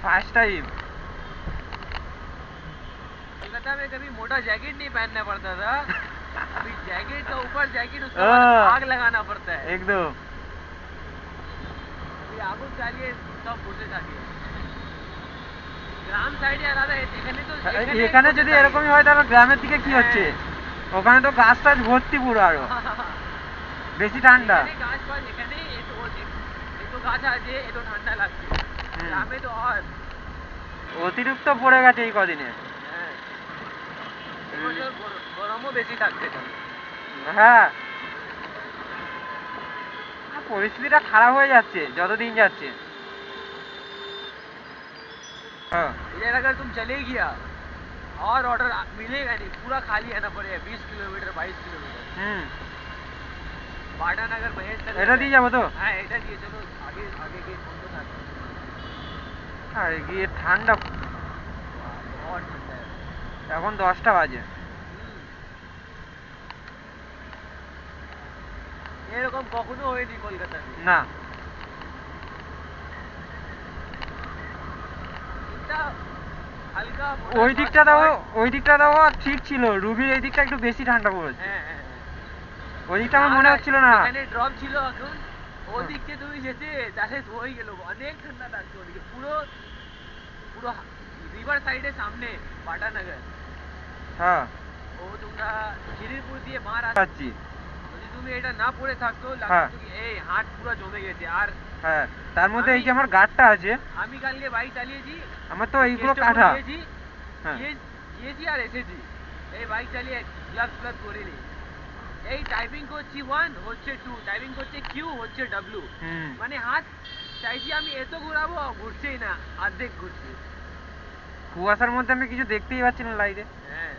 First time Kolkata में कभी मोटा जैकेट नहीं पहनना पड़ता था। अभी जैकेट का ऊपर जैकेट, उसके बाद आग लगाना पड़ता है एकदम। अभी आगो चालिए सब বসে থাকে। গ্রাম সাইডে আলাদা, এখানে তো এখানে যদি এরকমই হয় তাহলে গ্রামের দিকে কি হচ্ছে? ওখানে তো গাছ টাছ ভর্তি পুরো, আরো বেশি ঠান্ডা। এখানে গাছ পাছ, এখানে এত গাছ আছে, এত ঠান্ডা লাগছে। গ্রামে তো আর অতিরিক্ত পড়ে গেছে এই কদিনে। গরমও বেশি থাকছে। হ্যাঁ, পরিস্থিতিটা খারাপ হয়ে যাচ্ছে যত দিন যাচ্ছে। इधर अगर तुम चले गया और ऑर्डर मिलेगा नहीं, पूरा खाली आना पड़ेगा 20 किलोमीटर 22 किलोमीटर। पाटानगर महेश तक এটা দিয়ে যাবো তো? হ্যাঁ এটা দিয়ে চলো, আগে আগে গিয়ে বন্ধ থাকবে। আর গিয়ে ঠান্ডা, बहुत ठंडा है এখন 10টা বাজে। এরকম কখনো হয়নি কলকাতায়। না, ওই দিকটাও ঠিক ছিল, রুবির এই দিকটা একটু বেশি ঠান্ডা পড়েছে। ওই দিকটা আমার মনে হচ্ছিল না। এখানে ড্রপ ছিল, এখন ওই দিকে তুমি যেতে তাহলে হয়ে গেল, অনেক ঠান্ডা লাগছে ওদিকে। পুরো পুরো রিভার সাইডের সামনে পাটানগর। হ্যাঁ, ও তোমরা খিদিরপুর দিয়ে মার আসছি। যদি তুমি এটা না পরে থাকতো, লাগতো কি এই হাত পুরো জমে গেছে। আর হ্যাঁ, তার মধ্যে এই যে আমার গার্ডটা আছে, আমি কালকে বাইক চালিয়েছি, আমার তো এইগুলো কাটা গিয়েছি আর এসেছি, এই বাইক চালিয়ে গ্লাভস গ্লাভস করিনি। এই টাইপিং করছি 1 হচ্ছে 2, টাইপিং করছে কিউ হচ্ছে ডব্লিউ, মানে হাত চাইছি আমি এত ঘোরাবো, ঘুরছেই না, অর্ধেক ঘুরছে। কুয়াশার মধ্যে আমি কিছু দেখতেই পাচ্ছি না লাইটে। হ্যাঁ